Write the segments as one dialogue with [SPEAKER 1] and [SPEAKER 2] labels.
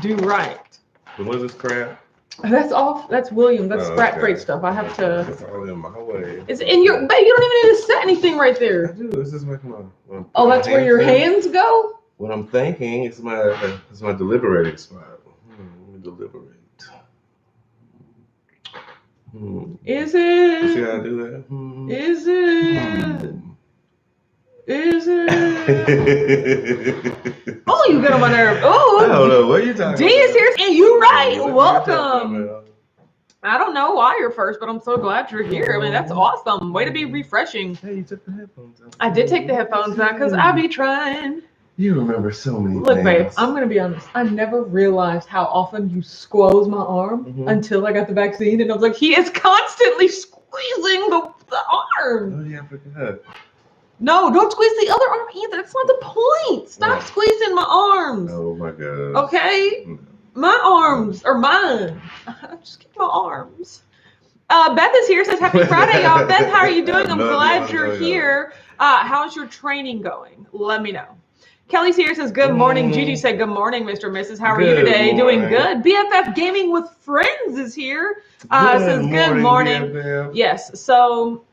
[SPEAKER 1] do right.
[SPEAKER 2] And what is this crap?
[SPEAKER 1] That's all. That's William. That's Sprat
[SPEAKER 2] okay.
[SPEAKER 1] Freight stuff. I have to.
[SPEAKER 2] It's all in my way.
[SPEAKER 1] It's in your. Babe, you don't even need to set anything right
[SPEAKER 2] I
[SPEAKER 1] there.
[SPEAKER 2] do. This is like my.
[SPEAKER 1] Oh, that's where your hands go.
[SPEAKER 2] What I'm thinking is my deliberating spot. Let me deliberate.
[SPEAKER 1] Is it?
[SPEAKER 2] You see how I do that?
[SPEAKER 1] Is it? Is it? Oh, you get on my nerve. Oh,
[SPEAKER 2] I don't know. What are you talking
[SPEAKER 1] D is here, and you right.
[SPEAKER 2] What
[SPEAKER 1] Welcome. I don't know why you're first, but I'm so glad you're here. I mean, that's awesome. Way to be refreshing.
[SPEAKER 2] Hey, you took the headphones out.
[SPEAKER 1] I did take the headphones out because I be trying.
[SPEAKER 2] You remember so many
[SPEAKER 1] Look,
[SPEAKER 2] things.
[SPEAKER 1] babe, I'm going to be honest. I never realized how often you squoze my arm until I got the vaccine. And I was like, he is constantly squeezing the arm.
[SPEAKER 2] Oh, yeah, I forgot.
[SPEAKER 1] No, don't squeeze the other arm either. That's not the point. Stop squeezing my arms.
[SPEAKER 2] Oh, my God.
[SPEAKER 1] Okay? My arms are mine. Just keep my arms. Beth is here, says happy Friday, y'all. Beth, how are you doing? I'm glad you're here. How's your training going? Let me know. Kelly's here, says good morning. Gigi said good morning, Mr. and Mrs. How are you today?
[SPEAKER 2] Morning.
[SPEAKER 1] Doing good. BFF Gaming with Friends is here. Says good morning. BFF. Yes, so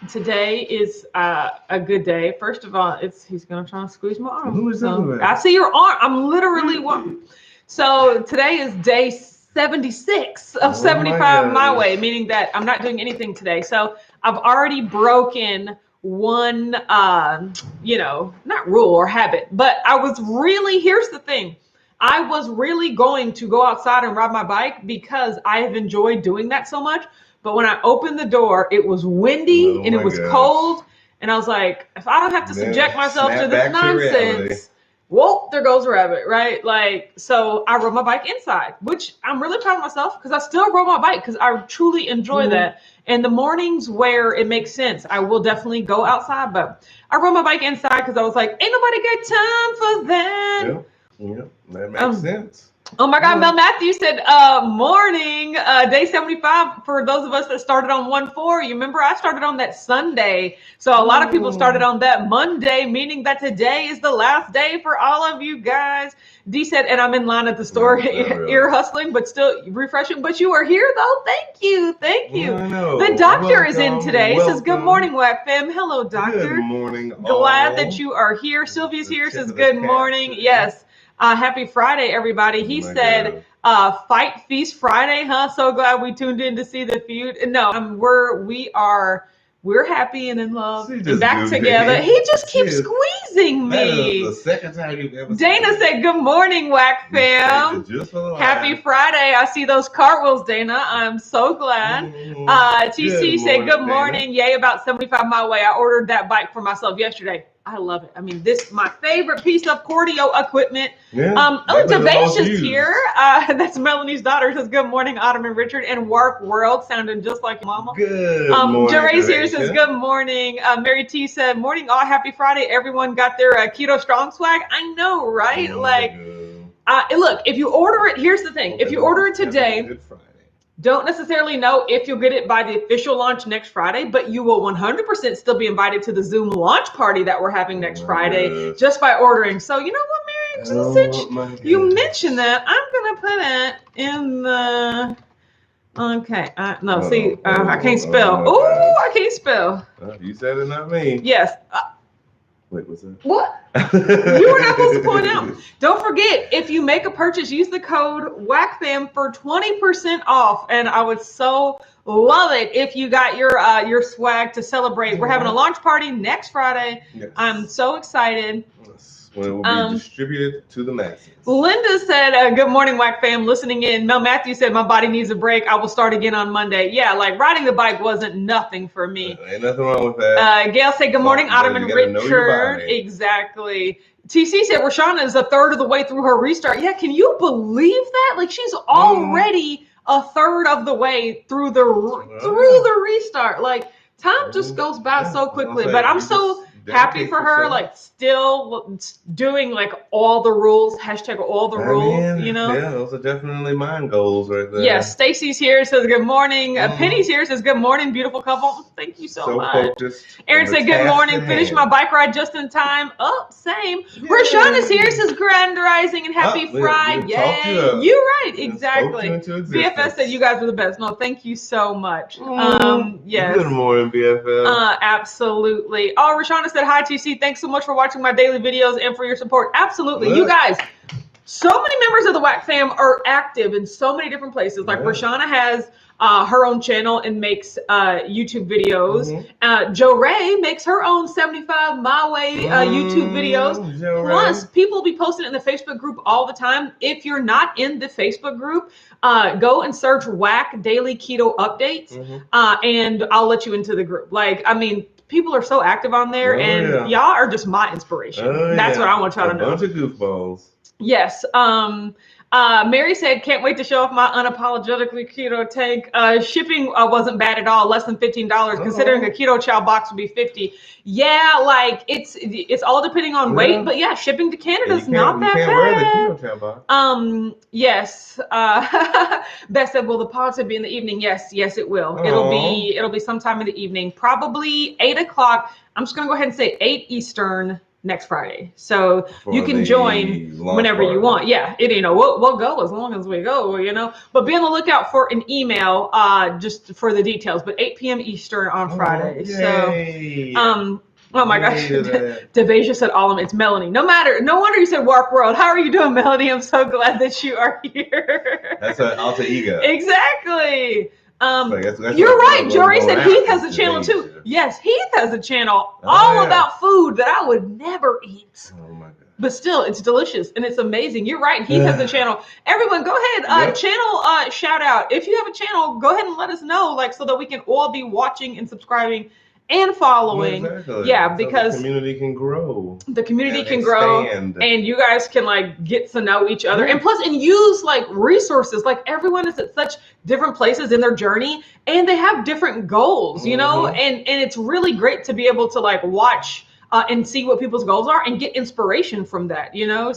[SPEAKER 1] today is a good day. First of all, he's going to try to squeeze my arm.
[SPEAKER 2] Who is that?
[SPEAKER 1] I see your arm. I'm literally walking. So today is day 76 of 75 my way, meaning that I'm not doing anything today. So I've already broken one, not rule or habit, but here's the thing. I was really going to go outside and ride my bike because I have enjoyed doing that so much. But when I opened the door, it was windy and it was cold. And I was like, if I don't have to subject myself to this nonsense, whoa, there goes a rabbit, right? Like, so I rode my bike inside, which I'm really proud of myself because I still rode my bike because I truly enjoy that. And the mornings where it makes sense, I will definitely go outside, but I rode my bike inside because I was like, ain't nobody got time for that.
[SPEAKER 2] Yeah, that makes sense.
[SPEAKER 1] Oh my God, Mel Matthews said, morning, day 75 for those of us that started on 1-4. You remember I started on that Sunday. So a lot of people started on that Monday, meaning that today is the last day for all of you guys. D said, and I'm in line at the store, ear hustling, but still refreshing. But you are here though. Thank you. Thank you. The doctor is in today. Says, good morning, WAC fam. Hello, doctor.
[SPEAKER 2] Good morning.
[SPEAKER 1] Glad that you are here. Sylvia's here. Says, good morning. Yes. Happy Friday, everybody. He said, Fight Feast Friday, huh? So glad we tuned in to see the feud. No, we're happy and in love and back together. He just keeps squeezing me.
[SPEAKER 2] That is the second time you've ever
[SPEAKER 1] Dana said, good morning, WAC fam. Happy Friday. I see those cartwheels, Dana. I'm so glad. TC said, good morning. Yay, about 75 my way. I ordered that bike for myself yesterday. I love it. I mean, this my favorite piece of cardio equipment. Devacia's here. That's Melanie's daughter. Says, good morning, Autumn and Richard. And Work World, sounding just like mama.
[SPEAKER 2] Good morning.
[SPEAKER 1] Jeray's here, says, good morning. Mary T said, morning, all. Happy Friday. Everyone got their Keto Strong swag. I know, right? Look, if you order it, here's the thing. If you order it today, don't necessarily know if you'll get it by the official launch next Friday, but you will 100% still be invited to the Zoom launch party that we're having next Friday just by ordering. So you know what, Mary? Since you mentioned that, I'm going to put it in the... Okay. I can't spell. Oh, I can't spell.
[SPEAKER 2] You said it, not me.
[SPEAKER 1] Yes.
[SPEAKER 2] Wait, what's that?
[SPEAKER 1] What? You were not supposed to point out. Don't forget, if you make a purchase, use the code WACFAM for 20% off. And I would so love it if you got your swag to celebrate. We're having a launch party next Friday. Yes. I'm so excited.
[SPEAKER 2] Yes. When it will be distributed to the masses.
[SPEAKER 1] Linda said, good morning, WAC fam, listening in. Mel Matthews said, my body needs a break. I will start again on Monday. Yeah, like riding the bike wasn't nothing for me.
[SPEAKER 2] Ain't nothing wrong with that.
[SPEAKER 1] Gail said, good morning, Autumn and Richard. Exactly. TC said, Rashana is a third of the way through her restart. Yeah, can you believe that? Like, she's already a third of the way through the restart. Like, time just goes by so quickly. But I'm so happy for her, like still doing like all the rules, hashtag all the rules, you know?
[SPEAKER 2] Yeah, those are definitely mine goals right there.
[SPEAKER 1] Yes, Stacy's here, says good morning. Penny's here, says good morning, beautiful couple. Thank you so much.
[SPEAKER 2] Focused.
[SPEAKER 1] Aaron said good morning, finished my bike ride just in time. Oh, same. Rashonda's here, says grand rising and happy Friday. You're right, exactly. BFF said you guys are the best. No, thank you so much. Yes.
[SPEAKER 2] Good morning, BFF.
[SPEAKER 1] Absolutely. Oh, Rashonda said hi, TC. Thanks so much for watching my daily videos and for your support. Absolutely. You guys, so many members of the WAC fam are active in so many different places. Like Rashonda has her own channel and makes YouTube videos. Jo Ray makes her own 75 My Way YouTube videos. Plus, people be posting it in the Facebook group all the time. If you're not in the Facebook group, go and search WAC Daily Keto Updates, and I'll let you into the group. Like, I mean, people are so active on there, and y'all are just my inspiration. That's what I want y'all to know.
[SPEAKER 2] A bunch of goofballs.
[SPEAKER 1] Yes. Mary said, can't wait to show off my unapologetically keto tank. Shipping wasn't bad at all, less than $15, considering a keto chow box would be $50. Yeah, like it's all depending on weight, but yeah, shipping to Canada is not that bad.
[SPEAKER 2] Wear the keto chow box.
[SPEAKER 1] Yes. Beth said, will the pods be in the evening? Yes, it will. It'll be sometime in the evening, probably 8 o'clock. I'm just gonna go ahead and say 8 Eastern. Next Friday, so you can join whenever you want. Yeah, we'll go as long as we go, but be on the lookout for an email just for the details. But 8 p.m. Eastern on Friday.
[SPEAKER 2] Yay.
[SPEAKER 1] So oh my gosh, Devasia said it's Melanie. No wonder you said Warp World. How are you doing, Melanie? I'm so glad that you are here.
[SPEAKER 2] That's an alter ego.
[SPEAKER 1] Exactly. You're right. Jory said Heath has a channel too. Yes, Heath has a channel all about food that I would never eat.
[SPEAKER 2] Oh my God.
[SPEAKER 1] But still, it's delicious and it's amazing. You're right. Heath has a channel. Everyone, go ahead. Channel shout out. If you have a channel, go ahead and let us know, like, so that we can all be watching and subscribing and following. Yeah, because
[SPEAKER 2] the community can grow.
[SPEAKER 1] The community can grow, and you guys can like get to know each other, and plus, and use like resources. Like, everyone is at such different places in their journey, and they have different goals, and it's really great to be able to like watch and see what people's goals are and get inspiration from that, So
[SPEAKER 2] yes,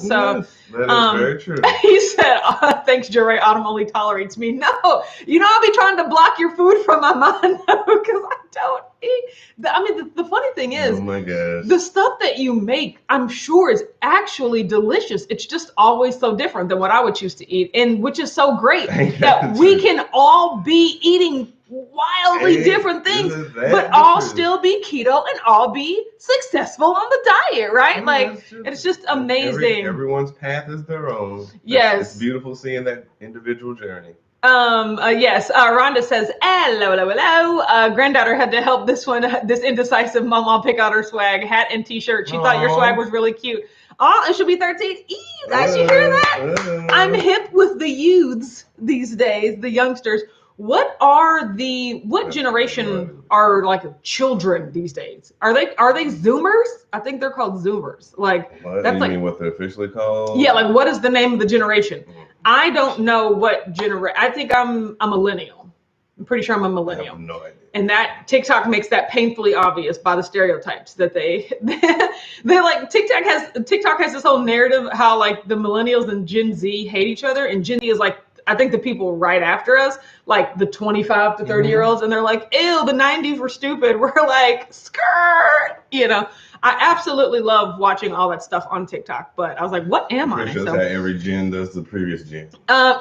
[SPEAKER 2] that is very true.
[SPEAKER 1] He said, thanks, Jerry. Autumn only tolerates me. No, I'll be trying to block your food from my mind because I don't eat. The funny thing is,
[SPEAKER 2] oh my gosh,
[SPEAKER 1] the stuff that you make, I'm sure, is actually delicious. It's just always so different than what I would choose to eat, and which is so great that we can all be eating wildly different things, but all still be keto and all be successful on the diet, right? Like, it's just amazing.
[SPEAKER 2] Everyone's path is their own.
[SPEAKER 1] Yes.
[SPEAKER 2] It's beautiful seeing that individual journey.
[SPEAKER 1] Yes. Rhonda says, hello. Granddaughter had to help this indecisive mama pick out her swag, hat and t-shirt. She thought your swag was really cute. Oh, it should be 13. You guys, you hear that? I'm hip with the youths these days, the youngsters. What generation are like children these days? Are they Zoomers? I think they're called Zoomers. Like,
[SPEAKER 2] that's you mean what they're officially called?
[SPEAKER 1] Yeah, like, what is the name of the generation? I don't know what generation. I think I'm a millennial. I'm pretty sure I'm a millennial.
[SPEAKER 2] I have no idea.
[SPEAKER 1] And that TikTok makes that painfully obvious by the stereotypes that they like. TikTok has this whole narrative how like the millennials and Gen Z hate each other, and Gen Z is like, I think the people right after us, like the 25 to 30 year olds, and they're like, ew, the 90s were stupid. We're like, skirt, I absolutely love watching all that stuff on TikTok, but I was like, what am I?
[SPEAKER 2] So every gen does the previous gen.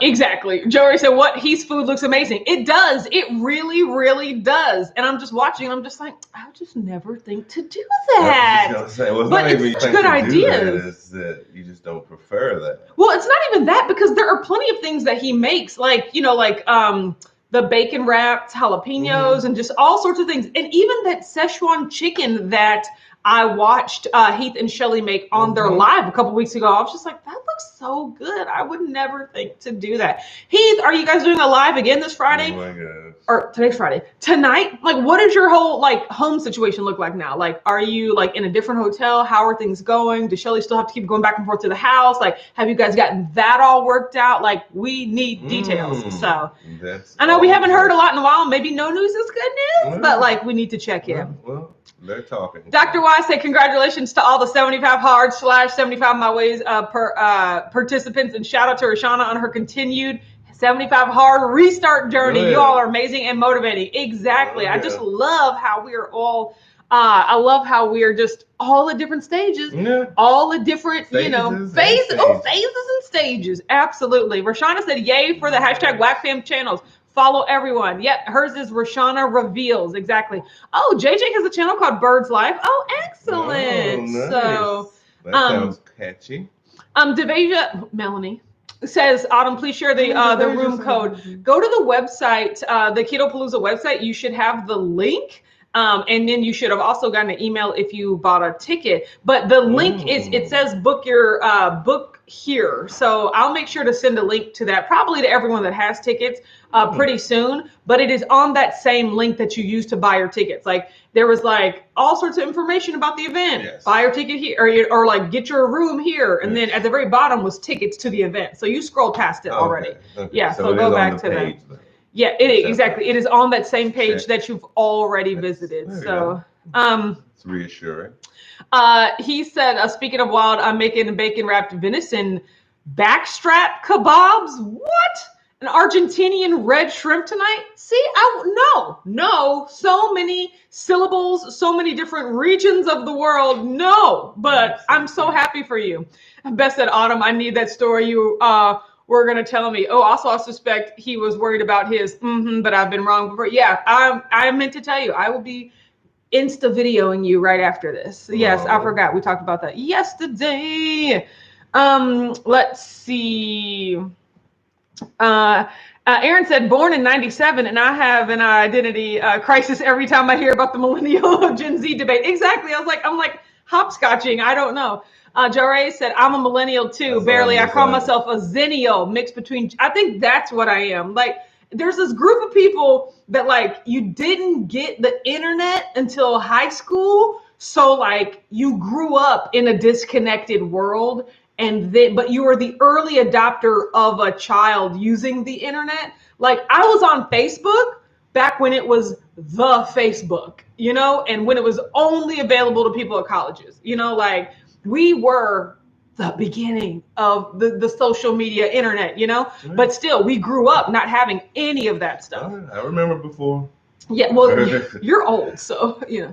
[SPEAKER 1] Exactly. Jory said, Heath's food looks amazing. It does. It really, really does. And I'm just watching, and I'm just like, I would just never think to do that. But it's good ideas.
[SPEAKER 2] It's that you just don't prefer that.
[SPEAKER 1] Well, it's not even that, because there are plenty of things that he makes, like, the bacon wrapped jalapenos and just all sorts of things. And even that Szechuan chicken that I watched Heath and Shelly make on their live a couple weeks ago, I was just like, that looks so good. I would never think to do that. Heath, are you guys doing a live again this Friday?
[SPEAKER 2] Oh my gosh.
[SPEAKER 1] Or today's Friday. Tonight? Like, what does your whole like home situation look like now? Like, are you like in a different hotel? How are things going? Does Shelly still have to keep going back and forth to the house? Like, have you guys gotten that all worked out? Like, we need details. So I know we haven't heard a lot in a while. Maybe no news is good news, but like we need to check in.
[SPEAKER 2] Well, they're talking.
[SPEAKER 1] Dr. Y said congratulations to all the 75 hard / 75 my ways participants, and shout out to Rashana on her continued 75 hard restart journey.
[SPEAKER 2] Good.
[SPEAKER 1] You all are amazing and motivating. Exactly.
[SPEAKER 2] Yeah.
[SPEAKER 1] I just love how we are all I love how we are just all at different stages, all at different, phases and stages. Absolutely. Rashana said, yay for the hashtag WhackFam channels. Follow everyone. Yep, hers is Rashana Reveals. Exactly. Oh, JJ has a channel called Bird's Life. Oh, excellent.
[SPEAKER 2] Oh, nice.
[SPEAKER 1] So
[SPEAKER 2] that sounds catchy.
[SPEAKER 1] Devasia Melanie says, Autumn, please share the room code. Go to the website, the Ketopalooza website. You should have the link. And then you should have also gotten an email if you bought a ticket. But the link it says book your book here. So I'll make sure to send a link to that, probably to everyone that has tickets pretty soon. But it is on that same link that you use to buy your tickets. Like there was like all sorts of information about the event. Yes. Buy your ticket here or like get your room here. And then at the very bottom was tickets to the event. So you scrolled past it already. Okay. Yeah, so go back to that. Yeah, it is exactly. It is on that same page that you've already visited. So
[SPEAKER 2] it's reassuring.
[SPEAKER 1] He said, speaking of wild, I'm making bacon wrapped venison backstrap kebabs. What? An Argentinian red shrimp tonight? See, no. So many syllables, so many different regions of the world. No, but I'm so happy for you. Beth said, Autumn, I need that story you were going to tell me. Oh, also I suspect he was worried about his, but I've been wrong before. Yeah, I meant to tell you, I will be Insta videoing you right after this. Yes, I forgot. We talked about that yesterday. Let's see. Aaron said, born in 97, and I have an identity crisis every time I hear about the millennial Gen Z debate. Exactly. I'm like hopscotching. I don't know. Jarre said, I'm a millennial too. That's barely. I call myself a zennial, mixed between. I think that's what I am. Like, there's this group of people that like you didn't get the internet until high school. So like you grew up in a disconnected world. But you were the early adopter of a child using the internet. Like I was on Facebook back when it was the Facebook, and when it was only available to people at colleges, like we were the beginning of the social media internet, but still we grew up not having any of that stuff.
[SPEAKER 2] I remember before.
[SPEAKER 1] Yeah, well, you're old, so, Be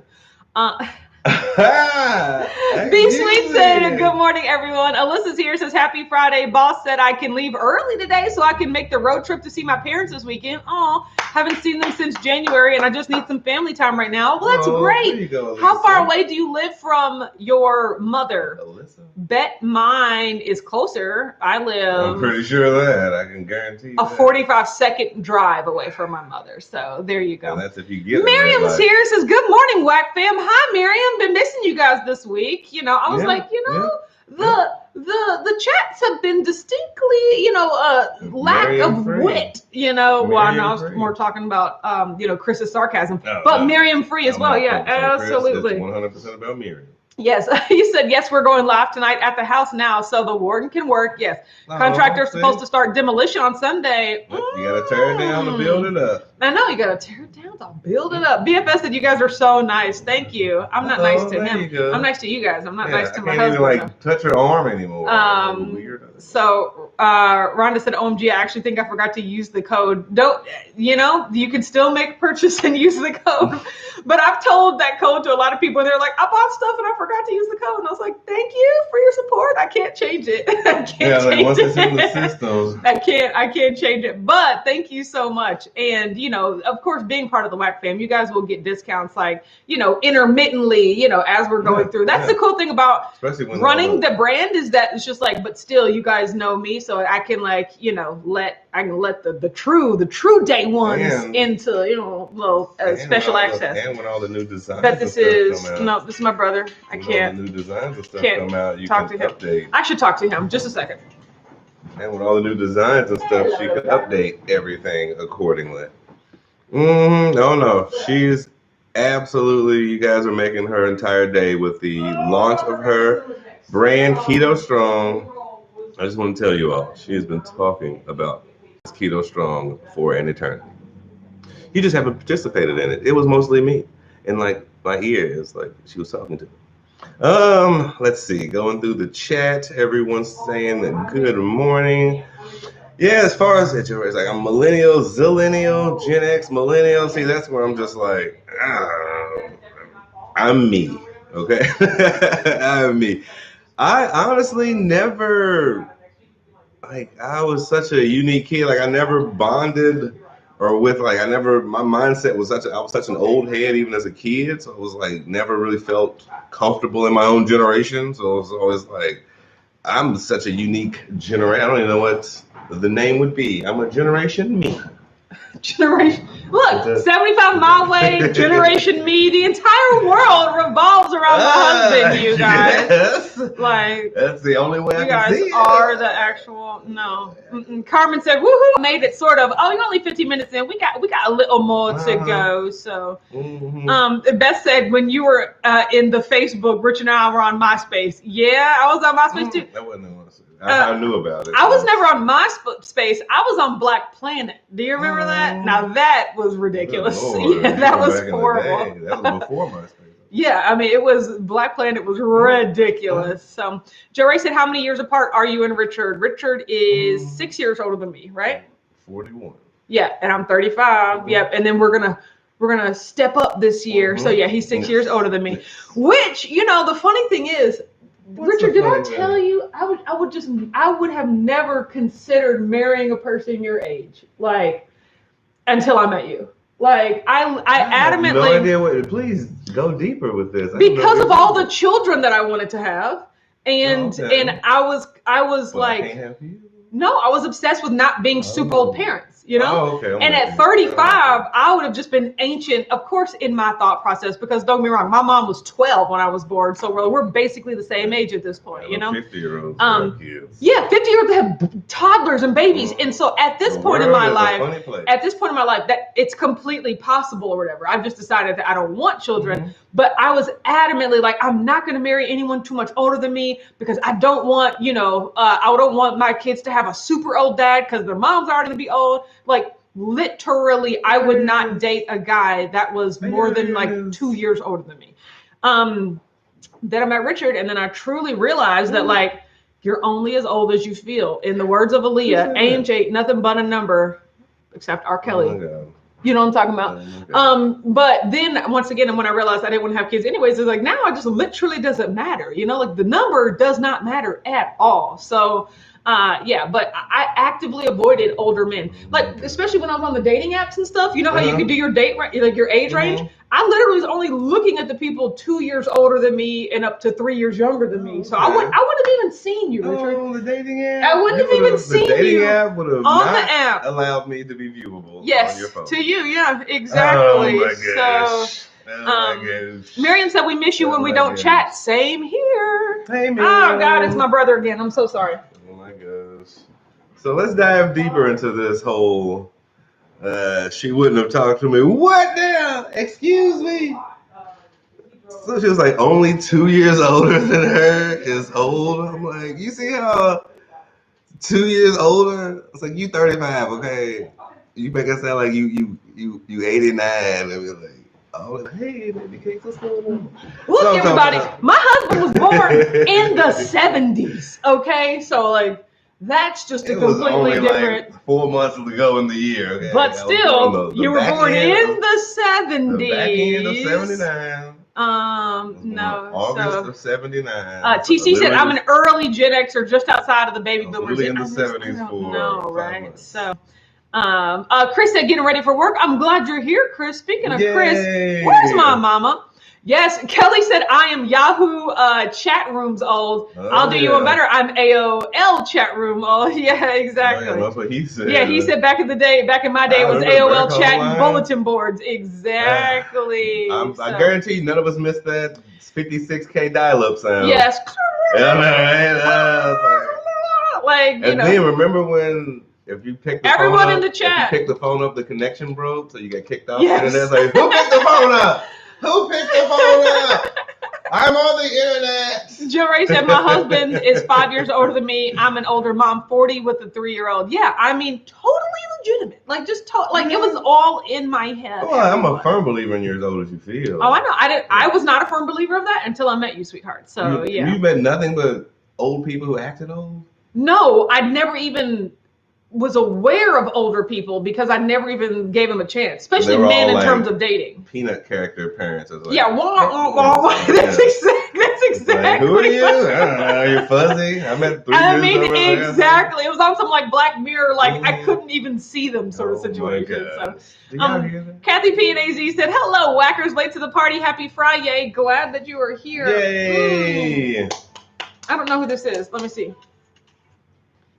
[SPEAKER 1] Sweet said, good morning, everyone. Alyssa's here, says, happy Friday. Boss said I can leave early today so I can make the road trip to see my parents this weekend. Oh, haven't seen them since January, and I just need some family time right now. Well, that's great. There you go, how far away do you live from your mother? Alyssa? Bet mine is closer. I'm
[SPEAKER 2] pretty sure of that. I can guarantee
[SPEAKER 1] a 45-second drive away from my mother. So there you go.
[SPEAKER 2] And that's if you get
[SPEAKER 1] Miriam's here, says, good morning, Whack Fam. Hi, Miriam. Been missing you guys this week. I was the chats have been distinctly, lack of wit, well, I was more talking about, Chris's sarcasm, but Miriam Free as well. Yeah, absolutely.
[SPEAKER 2] 100% about Miriam.
[SPEAKER 1] Yes, he said, yes, we're going live tonight at the house now, so the warden can work. Yes, contractor's supposed to start demolition on Sunday.
[SPEAKER 2] You got to tear it down to build it up.
[SPEAKER 1] I know, you got to tear it down to build it up. BFS said, you guys are so nice. Thank you. I'm not nice to him. I'm nice to you guys. I'm not nice to my husband.
[SPEAKER 2] I can't even touch her arm anymore.
[SPEAKER 1] So Rhonda said, OMG, I actually think I forgot to use the code. Don't, you can still make a purchase and use the code. But I've told that code to a lot of people, and they're like, I bought stuff and I forgot to use the code. And I was like, thank you for your support. I can't change it.
[SPEAKER 2] Once it's in the system.
[SPEAKER 1] I can't change it. But thank you so much. And, of course, being part of the WAC fam, you guys will get discounts like, intermittently, as we're going through. That's the cool thing about running the brand is that it's just like, but still, you guys know me. So I can let the true day ones into, little special access.
[SPEAKER 2] And when all the new designs
[SPEAKER 1] but this is this is my brother. I can't.
[SPEAKER 2] All the new designs and stuff come out. You
[SPEAKER 1] talk
[SPEAKER 2] can
[SPEAKER 1] to him.
[SPEAKER 2] Update.
[SPEAKER 1] I should talk to him. Just a second.
[SPEAKER 2] And with all the new designs and stuff, she could update everything accordingly. Oh no, she's absolutely. You guys are making her entire day with the launch of her brand Keto Strong. I just want to tell you all, she has been talking about Keto Strong for an eternity. You just haven't participated in it. It was mostly me, and like my ears, like she was talking to me. Let's see. Going through the chat, everyone's saying that good morning. Yeah, as far as it's like I'm millennial, zillennial, Gen X, millennial. See, that's where I'm just like, I'm me. Okay, I'm me. I honestly never, like, I was such a unique kid. Like, I never bonded or with, like, my mindset was I was such an old head even as a kid. So I was like, never really felt comfortable in my own generation. So it was always like, I'm such a unique generation. I don't even know what the name would be. I'm a generation me.
[SPEAKER 1] Generation. Look, 75 Mile Way, Generation Me. The entire world revolves around my husband, you guys.
[SPEAKER 2] Yes.
[SPEAKER 1] Like,
[SPEAKER 2] that's the only way I can see it.
[SPEAKER 1] You guys are the actual, no. Carmen said, woohoo, made it sort of. Oh, you're only 15 minutes in. We got a little more to go. So, Beth said, when you were in the Facebook, Rich and I were on MySpace. Yeah, I was on MySpace too.
[SPEAKER 2] That wasn't on MySpace. I knew about it.
[SPEAKER 1] I was never on MySpace. I was on Black Planet. Do you remember that? Now that was ridiculous. Yeah, that was horrible.
[SPEAKER 2] That was before MySpace.
[SPEAKER 1] Yeah, I mean, it was Black Planet was ridiculous. So, Joe Ray said, how many years apart are you and Richard? Richard is 6 years older than me, right?
[SPEAKER 2] 41.
[SPEAKER 1] Yeah, and I'm 35. Yep, and then we're gonna step up this year. So yeah, he's 6 years older than me. Which, you know, the funny thing is, Richard, did I tell you I would have never considered marrying a person your age, like, until I met you. Like, I adamantly.
[SPEAKER 2] No idea what. Please go deeper with this.
[SPEAKER 1] Because of all the children that I wanted to have, and I was like,
[SPEAKER 2] I can't have you?
[SPEAKER 1] No, I was obsessed with not being super old parents, you know?
[SPEAKER 2] Oh, okay.
[SPEAKER 1] And at 35, I would have just been ancient, of course, in my thought process, because don't get me wrong, my mom was 12 when I was born, so we're basically the same age at this point, you know?
[SPEAKER 2] 50-year-olds have kids.
[SPEAKER 1] Yeah, 50-year-olds have toddlers and babies. And so at this point in my life, that it's completely possible or whatever. I've just decided that I don't want children, but I was adamantly like, I'm not going to marry anyone too much older than me, because I don't want, I don't want my kids to have a super old dad because their mom's already going to be old. Like, literally, I would not date a guy that was more than like 2 years older than me. Then I met Richard, and then I truly realized that, like, you're only as old as you feel. In the words of Aaliyah, age ain't nothing but a number, except R. Kelly. You know what I'm talking about? But then once again, when I realized I didn't want to have kids anyways, it's like, now it just literally doesn't matter. Like, the number does not matter at all. So but I actively avoided older men, like, especially when I was on the dating apps and stuff. You know how you can do your your age range? I literally was only looking at the people 2 years older than me and up to 3 years younger than me. So I wouldn't have even seen you, Richard.
[SPEAKER 2] On the dating app?
[SPEAKER 1] I wouldn't have even seen you.
[SPEAKER 2] The dating app would have
[SPEAKER 1] on the app
[SPEAKER 2] allowed me to be viewable on your phone.
[SPEAKER 1] To you, yeah, exactly.
[SPEAKER 2] Oh my gosh.
[SPEAKER 1] Miriam said, we miss you when we don't chat. Same here.
[SPEAKER 2] Hey, Miriam.
[SPEAKER 1] Oh God, it's my brother again. I'm so sorry.
[SPEAKER 2] So let's dive deeper into this whole she wouldn't have talked to me. What now? Excuse me? So she was like, only 2 years older than her is old. I'm like, you see how 2 years older? It's like, you 35, okay? You make it sound like you 89 and be like, oh, hey, baby cakes, what's going on?
[SPEAKER 1] Look, everybody, my husband was born in the 70s, okay? So, like, that's just a completely different.
[SPEAKER 2] Like 4 months ago in the year, okay?
[SPEAKER 1] But still, you were born in the 70s.
[SPEAKER 2] The back end of 79.
[SPEAKER 1] No.
[SPEAKER 2] August of 79.
[SPEAKER 1] TC said, I'm an early Gen Xer just outside of the baby boomers.
[SPEAKER 2] Really in the 70s for.
[SPEAKER 1] No, right? Months. So, Chris said, getting ready for work. I'm glad you're here, Chris. Speaking of Chris, where's my mama? Yes, Kelly said, I am Yahoo chat rooms old. I'll do you one better. I'm AOL chat room old. Yeah, exactly.
[SPEAKER 2] That's what he said.
[SPEAKER 1] Yeah, he said back in my day, it was AOL chat and bulletin boards. Exactly.
[SPEAKER 2] I guarantee none of us missed that 56K dial-up sound.
[SPEAKER 1] Yes. Like,
[SPEAKER 2] and then remember when if you pick the
[SPEAKER 1] everyone
[SPEAKER 2] phone up,
[SPEAKER 1] in the chat,
[SPEAKER 2] if you pick the phone up, the connection broke, so you got kicked off.
[SPEAKER 1] Yes.
[SPEAKER 2] And then it's like, who picked the phone up? Who picked the phone up? I'm on the internet.
[SPEAKER 1] Jill Ray said, my husband is 5 years older than me. I'm an older mom, 40 with a 3-year-old. Yeah, I mean, totally legitimate. Like, just like it was all in my head.
[SPEAKER 2] Well, I'm a firm believer in you're as old as you feel.
[SPEAKER 1] Oh, I know. I was not a firm believer of that until I met you, sweetheart. So yeah.
[SPEAKER 2] You met nothing but old people who acted old?
[SPEAKER 1] No, I'd never even was aware of older people because I never even gave them a chance, especially men in terms of dating.
[SPEAKER 2] Peanut character parents. Like,
[SPEAKER 1] yeah, that's exactly.
[SPEAKER 2] Like, who are you? I don't know. You're fuzzy. I met 3
[SPEAKER 1] I
[SPEAKER 2] years
[SPEAKER 1] mean,
[SPEAKER 2] over
[SPEAKER 1] exactly. It was on some like Black Mirror, like I couldn't even see them sort of situation. So, Kathy P and AZ said, "Hello, whackers, late to the party. Happy Friday. Glad that you are here."
[SPEAKER 2] Yay!
[SPEAKER 1] I don't know who this is. Let me see.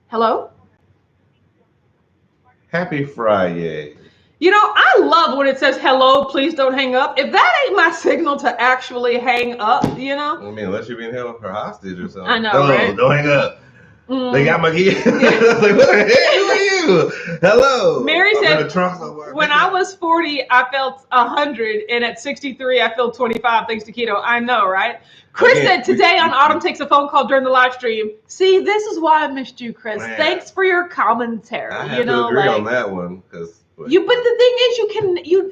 [SPEAKER 1] Hello.
[SPEAKER 2] Happy Friday.
[SPEAKER 1] You know, I love when it says hello, please don't hang up. If that ain't my signal to actually hang up, you know?
[SPEAKER 2] I mean, unless you're being held for hostage or something.
[SPEAKER 1] I know, right?
[SPEAKER 2] Don't hang up. They got my key. Like, what the heck? Who are you? Hello.
[SPEAKER 1] Mary said, when I was 40, I felt 100, and at 63, I feel 25 thanks to keto. I know, right? Chris said, today on Autumn Takes a Phone Call during the live stream. See, this is why I missed you, Chris. Man. Thanks for your commentary.
[SPEAKER 2] I have to agree on that one, because...
[SPEAKER 1] but the thing is,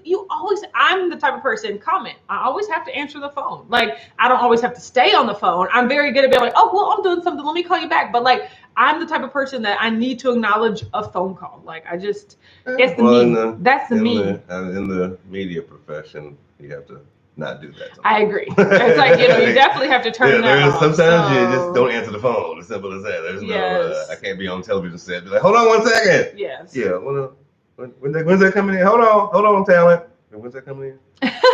[SPEAKER 1] you always, I'm the type of person, comment. I always have to answer the phone. Like, I don't always have to stay on the phone. I'm very good at being like, oh, well, I'm doing something. Let me call you back. But like, I'm the type of person that I need to acknowledge a phone call. Like, I just, it's the me. That's the me.
[SPEAKER 2] In the media profession, you have to not do that.
[SPEAKER 1] I agree. It's like, you definitely have to turn that off.
[SPEAKER 2] Sometimes you just don't answer the phone. As simple as that. There's no, I can't be on television set. Be like, hold on 1 second.
[SPEAKER 1] Yes.
[SPEAKER 2] Yeah, when's that coming in? Hold on, talent. When's that coming in?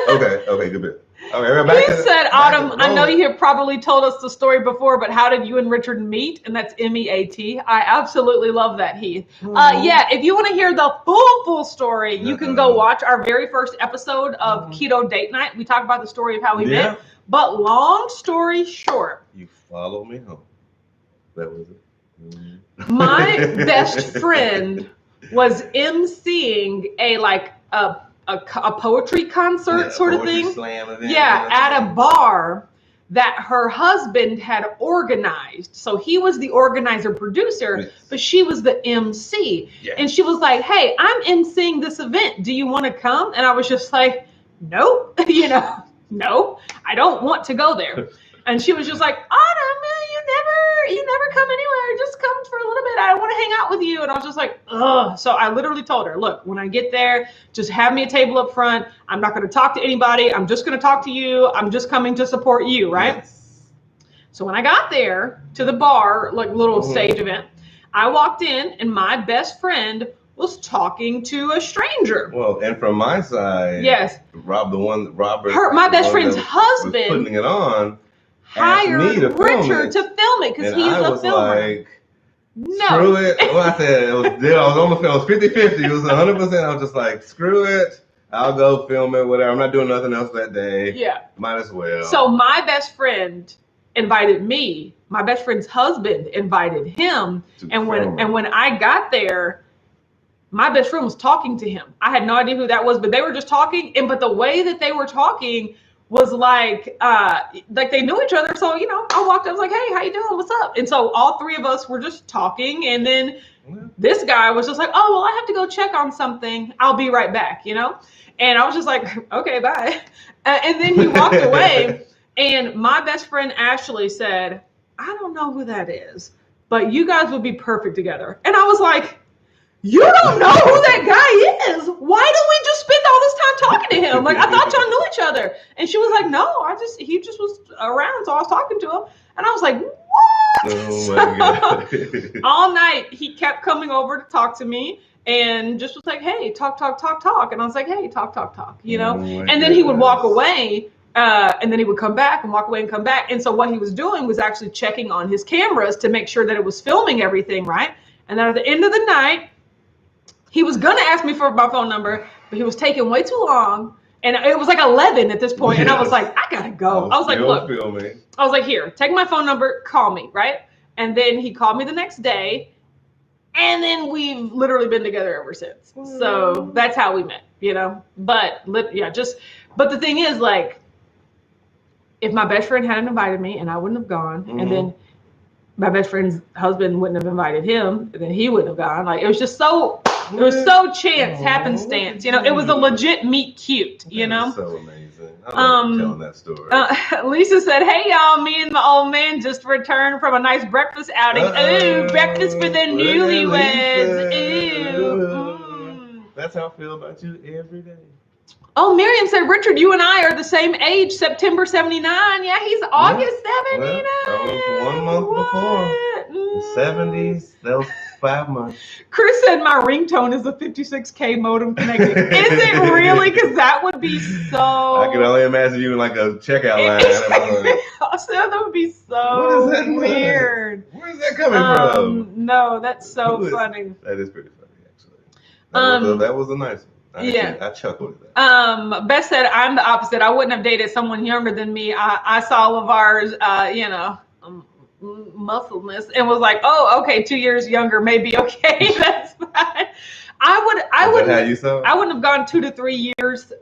[SPEAKER 2] Okay, good bit. Okay, we're back
[SPEAKER 1] he said, Autumn, I know you have probably told us the story before, but how did you and Richard meet? And that's MEAT. I absolutely love that, Heath. Yeah, if you want to hear the full story, you can go watch our very first episode of Keto Date Night. We talk about the story of how we met. But long story short.
[SPEAKER 2] You follow me home. That was it.
[SPEAKER 1] My best friend was emceeing a poetry concert sort of thing. Yeah, at a bar that her husband had organized. So he was the organizer producer, but she was the MC. Yeah. And she was like, hey, I'm emceeing this event. Do you want to come? And I was just like, nope, no, I don't want to go there. And she was just like, Autumn, you never come anywhere. Just come for a little bit. I want to hang out with you. And I was just like, ugh. So I literally told her, look, when I get there, just have me a table up front. I'm not going to talk to anybody. I'm just going to talk to you. I'm just coming to support you, right? Yes. So when I got there to the bar, like little stage event, I walked in and my best friend was talking to a stranger.
[SPEAKER 2] Well, and from my side,
[SPEAKER 1] yes, my best friend's husband
[SPEAKER 2] was putting it on.
[SPEAKER 1] Hired Richard to film it because he's a filmer.
[SPEAKER 2] Like, no. Screw it. Well, I said I was on the film. It was 50-50. It was 100%. I was just like, screw it. I'll go film it, whatever. I'm not doing nothing else that day.
[SPEAKER 1] Yeah.
[SPEAKER 2] Might as well.
[SPEAKER 1] So my best friend invited me. My best friend's husband invited him. And when I got there, my best friend was talking to him. I had no idea who that was, but they were just talking. But the way that they were talking was like they knew each other. So, I walked up, I was like, hey, how you doing? What's up? And so all three of us were just talking. And then this guy was just like, oh, well, I have to go check on something. I'll be right back, And I was just like, okay, bye. And then he walked away. And my best friend, Ashley, said, I don't know who that is, but you guys would be perfect together. And I was like, you don't know who that guy is. Why do we just spend all this time talking to him? Like, I thought y'all knew each other. And she was like, no, he just was around. So I was talking to him. And I was like, what?
[SPEAKER 2] Oh my God.
[SPEAKER 1] All night, he kept coming over to talk to me and just was like, hey, talk. And I was like, hey, talk. And then he would walk away. And then he would come back and walk away and come back. And so what he was doing was actually checking on his cameras to make sure that it was filming everything, right? And then at the end of the night, he was going to ask me for my phone number, but he was taking way too long. And it was like 11 at this point. And I was like, I got to go. I was like, look, I was like, here, take my phone number, call me, right? And then he called me the next day. And then we've literally been together ever since. So that's how we met, you know. But but the thing is, like, if my best friend hadn't invited me and I wouldn't have gone, and then my best friend's husband wouldn't have invited him, and then he wouldn't have gone. Like, it was so chance, happenstance, you know. It was a legit meet cute, you know.
[SPEAKER 2] So amazing. I love telling that story.
[SPEAKER 1] Lisa said, "Hey y'all, me and my old man just returned from a nice breakfast outing. Ooh, breakfast for the newlyweds. Ooh."
[SPEAKER 2] That's how I feel about you every day.
[SPEAKER 1] Oh, Miriam said, "Richard, you and I are the same age, September 79. Yeah, he's August 79.
[SPEAKER 2] That was 1 month before. The 70s, that was 5 months.
[SPEAKER 1] Chris said, "My ringtone is a 56K modem connected." Is it really? Because that would be so...
[SPEAKER 2] I can only imagine you in like a checkout line.
[SPEAKER 1] That would be so weird.
[SPEAKER 2] Where is that coming from?
[SPEAKER 1] No, that's so funny.
[SPEAKER 2] That is pretty funny, actually. That was a nice one. I chuckled at that.
[SPEAKER 1] Beth said, "I'm the opposite. I wouldn't have dated someone younger than me. I saw LeVar's, muscleness and was like, oh, okay, 2 years younger, maybe okay, that's fine." I wouldn't have gone 2 to 3 years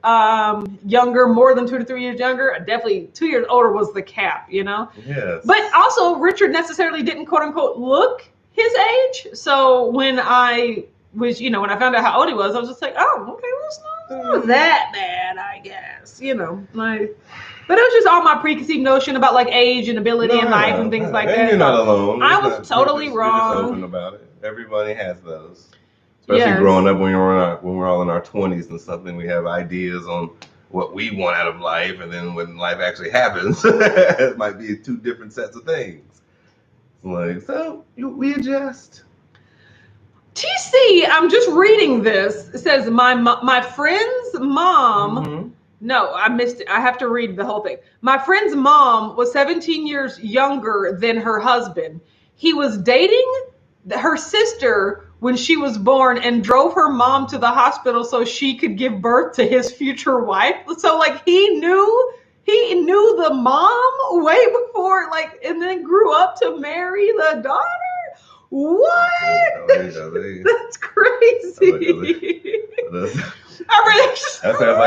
[SPEAKER 1] younger, more than 2 to 3 years younger. Definitely 2 years older was the cap, you know.
[SPEAKER 2] Yes.
[SPEAKER 1] But also, Richard necessarily didn't quote unquote look his age. So when I found out how old he was, I was just like, oh, okay, well, it's not that bad, I guess, you know. Like, but it was just all my preconceived notion about like age and ability in life and things like that.
[SPEAKER 2] You're not alone.
[SPEAKER 1] I was totally wrong.
[SPEAKER 2] You're just open about it. Everybody has those. Especially growing up when we're all in our 20s and something, we have ideas on what we want out of life, and then when life actually happens, it might be 2 different sets of things. Like, we adjust.
[SPEAKER 1] TC, I'm just reading this. It says my friend's mom. No, I missed it. I have to read the whole thing. My friend's mom was 17 years younger than her husband. He was dating her sister when she was born and drove her mom to the hospital so she could give birth to his future wife. So like he knew the mom way before, like, and then grew up to marry the daughter. What? That's crazy.
[SPEAKER 2] That sounds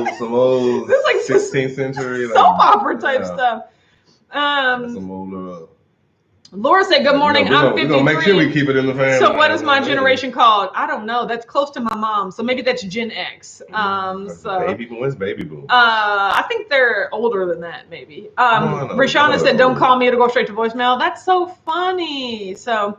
[SPEAKER 2] like some old
[SPEAKER 1] this is like
[SPEAKER 2] 16th century
[SPEAKER 1] soap opera type stuff.
[SPEAKER 2] Some old.
[SPEAKER 1] Laura said, "Good morning. I'm 53.
[SPEAKER 2] We're gonna make sure we keep it in the family."
[SPEAKER 1] So what is my generation called? I don't know. That's close to my mom. So maybe that's Gen X.
[SPEAKER 2] Baby boom. What's baby boom?
[SPEAKER 1] I think they're older than that, maybe. Rashana said, "Don't call me. It'll go straight to voicemail." That's so funny. So,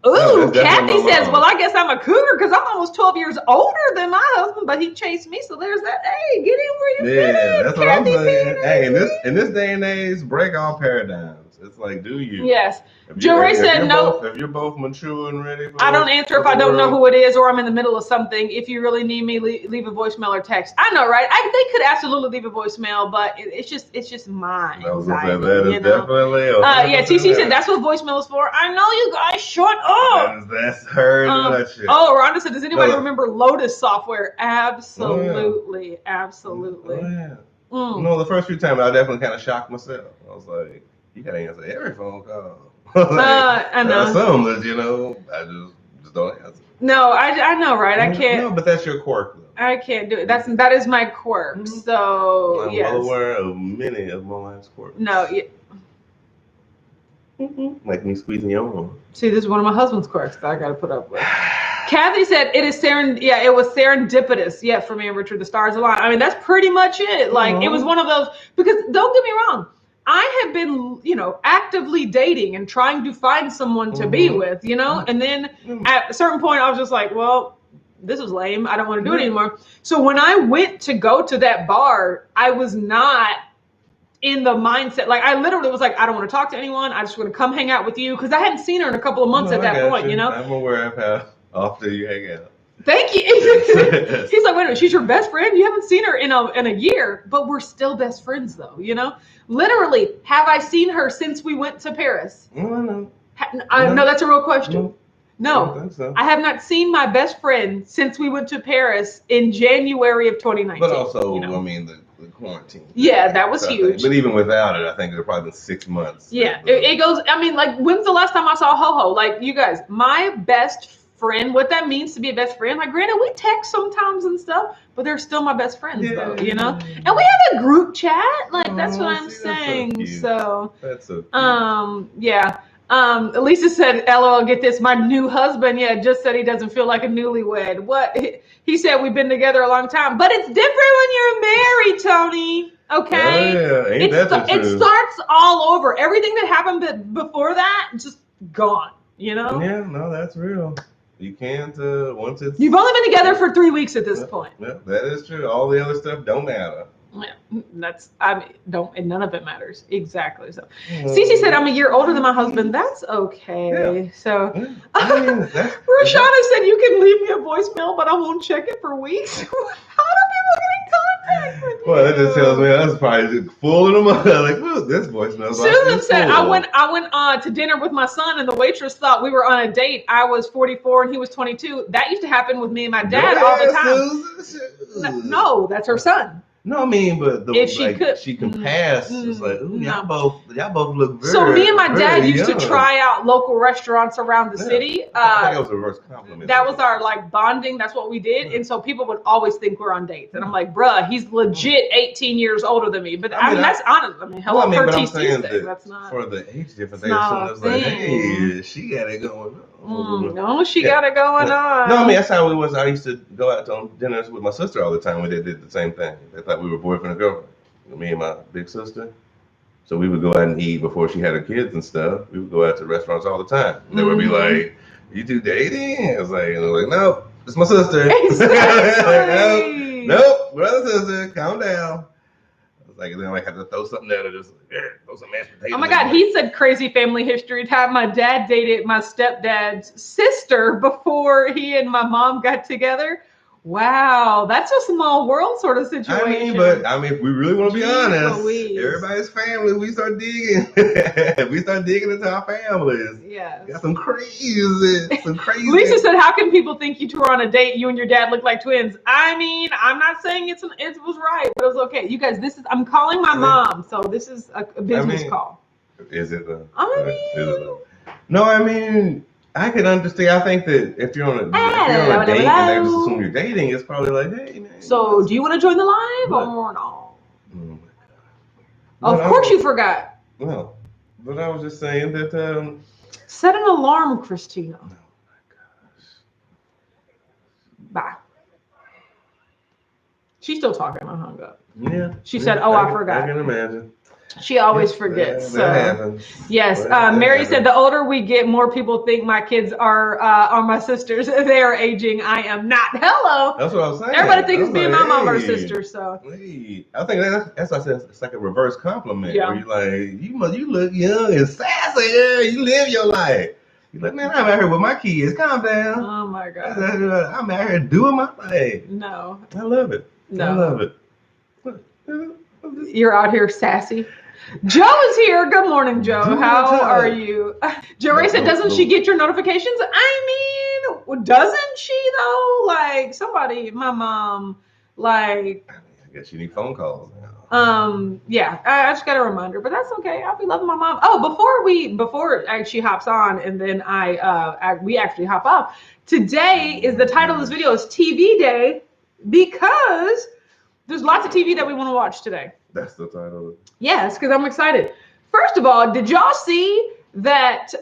[SPEAKER 1] Kathy says, "Well, I guess I'm a cougar because I'm almost 12 years older than my husband, but he chased me." So there's that. Hey, get in where you fit in.
[SPEAKER 2] That's what I'm saying. Hey, in this day and age, break all paradigms. It's like, do you?
[SPEAKER 1] Yes. Jory said no.
[SPEAKER 2] If you're both mature and ready for
[SPEAKER 1] I don't answer if I don't know who it is or I'm in the middle of something. If you really need me, leave a voicemail or text. I know, right? They could absolutely leave a voicemail, but it's just mine.
[SPEAKER 2] That is definitely.
[SPEAKER 1] TC said that's what voicemail is for. I know, you guys. Shut up.
[SPEAKER 2] That's her.
[SPEAKER 1] Rhonda said, "Does anybody remember Lotus software?" Absolutely, absolutely.
[SPEAKER 2] Oh, yeah. No, the first few times I definitely kind of shocked myself. I was like, you gotta answer every phone call.
[SPEAKER 1] I know.
[SPEAKER 2] I assume that, I just don't answer.
[SPEAKER 1] No, I know, right? I can't.
[SPEAKER 2] No, but that's your quirk, though.
[SPEAKER 1] I can't do it. That is my quirk. So,
[SPEAKER 2] I'm well aware of many of my wife's quirks.
[SPEAKER 1] No,
[SPEAKER 2] like me squeezing your arm.
[SPEAKER 1] See, this is one of my husband's quirks that I got to put up with. Kathy said it was serendipitous. Yeah, for me and Richard, the stars aligned. I mean, that's pretty much it. Like, it was one of those, because don't get me wrong, I have been, actively dating and trying to find someone to be with, and then at a certain point I was just like, well, this is lame. I don't want to do it anymore. So when I went to go to that bar, I was not in the mindset. Like, I literally was like, I don't want to talk to anyone. I just want to come hang out with you, because I hadn't seen her in a couple of months at that point,
[SPEAKER 2] I'm aware of how often you hang out.
[SPEAKER 1] Thank you. He's like, wait a minute, she's your best friend? You haven't seen her in a year, but we're still best friends though, Literally, have I seen her since we went to Paris?
[SPEAKER 2] No,
[SPEAKER 1] that's a real question. No,
[SPEAKER 2] I don't think so.
[SPEAKER 1] I have not seen my best friend since we went to Paris in January of 2019.
[SPEAKER 2] But also, the quarantine.
[SPEAKER 1] Yeah, that was
[SPEAKER 2] So
[SPEAKER 1] huge.
[SPEAKER 2] But even without it, I think it was probably been 6 months.
[SPEAKER 1] Yeah, it goes. I mean, like, when's the last time I saw Ho-Ho? Like, you guys, my best friend, what that means to be a best friend. Like, granted, we text sometimes and stuff, but they're still my best friends, though, you know? And we have a group chat. Like, that's what I'm saying. So,
[SPEAKER 2] that's so cute.
[SPEAKER 1] Yeah. Lisa said, LOL, get this. My new husband, just said he doesn't feel like a newlywed. What? He said we've been together a long time, but it's different when you're married, Tony. Okay.
[SPEAKER 2] Oh, yeah. Ain't that the truth?
[SPEAKER 1] It starts all over. Everything that happened before that, just gone, you know?
[SPEAKER 2] Yeah, no, that's real. You can't, once it's...
[SPEAKER 1] You've only been together for 3 weeks at this point.
[SPEAKER 2] Yeah, that is true. All the other stuff don't matter.
[SPEAKER 1] Yeah, and none of it matters. Exactly. So, Cece said, I'm a year older than my husband. That's okay. Yeah. So, Rashana said, you can leave me a voicemail, but I won't check it for weeks. How do people get in contact with you?
[SPEAKER 2] Well, that just tells me I was probably just fooling them up. Like, who's this voicemail?
[SPEAKER 1] Susan said, I went to dinner with my son, and the waitress thought we were on a date. I was 44 and he was 22. That used to happen with me and my dad all the time. Susan. No, that's her son.
[SPEAKER 2] No, I mean, but
[SPEAKER 1] if she
[SPEAKER 2] can pass. It's like, ooh, y'all both look very.
[SPEAKER 1] So me and my dad used to try out local restaurants around the city.
[SPEAKER 2] I think it was a reverse compliment.
[SPEAKER 1] That was our bonding. That's what we did, and so people would always think we're on dates. And I'm like, bruh, he's legit 18 years older than me. But I mean that's honest. I mean, hello,
[SPEAKER 2] but I'm
[SPEAKER 1] saying
[SPEAKER 2] that's not for the age difference. Someone's like, hey, she got it going on.
[SPEAKER 1] No, she got it going on.
[SPEAKER 2] No, I mean that's how it was. I used to go out on dinners with my sister all the time when they did the same thing. They thought we were boyfriend and girlfriend. Me and my big sister. So we would go out and eat before she had her kids and stuff. We would go out to restaurants all the time. And they would be like, "You two dating?" I was like, "Nope, it's my sister."
[SPEAKER 1] Exactly.
[SPEAKER 2] Nope, brother, sister, calm down. Like, then I have to throw something at her, just throw some mashed potatoes.
[SPEAKER 1] Oh my God, he said crazy family history time. My dad dated my stepdad's sister before he and my mom got together. Wow, that's a small world sort of situation.
[SPEAKER 2] I mean, if we really want to be honest, everybody's family, we start digging. We start digging into our families.
[SPEAKER 1] Yeah.
[SPEAKER 2] Got some crazy.
[SPEAKER 1] Lisa said, how can people think you two are on a date? You and your dad look like twins. I mean, I'm not saying it was right, but it was okay. You guys, I'm calling my mom, so this is a business call.
[SPEAKER 2] Is it though?
[SPEAKER 1] No,
[SPEAKER 2] I mean, I could understand. I think that if you're on a date and they just assume you're dating, it's probably like, hey, man.
[SPEAKER 1] So, do you want to join the live or no? Oh my God. Of course you forgot.
[SPEAKER 2] No, but I was just saying that.
[SPEAKER 1] Set an alarm, Christina. Oh my gosh. Bye. She's still talking. I hung up.
[SPEAKER 2] Yeah.
[SPEAKER 1] She said, I forgot.
[SPEAKER 2] I can imagine.
[SPEAKER 1] She always forgets.
[SPEAKER 2] That happens.
[SPEAKER 1] Yes. Mary said, the older we get, more people think my kids are my sisters. They are aging. I am not. Hello.
[SPEAKER 2] That's what I was saying.
[SPEAKER 1] Everybody thinks me and my mom are sisters. So.
[SPEAKER 2] Hey. I think that's what I said. It's like a reverse compliment. Yeah. Where you're like, you look young and sassy. Yeah, you live your life. You're like, man, I'm out here with my kids. Calm down.
[SPEAKER 1] Oh my God.
[SPEAKER 2] I'm out here doing my thing.
[SPEAKER 1] No.
[SPEAKER 2] I love it.
[SPEAKER 1] No.
[SPEAKER 2] I love it.
[SPEAKER 1] You're out here sassy. Joe is here. Good morning, Joe. How are you? Joe Ray said, doesn't she get your notifications? I mean, doesn't she though? Like somebody, my mom, like.
[SPEAKER 2] I guess you need phone calls now.
[SPEAKER 1] Yeah, I just got a reminder, but that's okay. I'll be loving my mom. Oh, before she hops on and then we actually hop off. Today is the title of this video is TV Day because there's lots of TV that we want to watch today.
[SPEAKER 2] That's the title.
[SPEAKER 1] Yes, because I'm excited. First of all, did y'all see that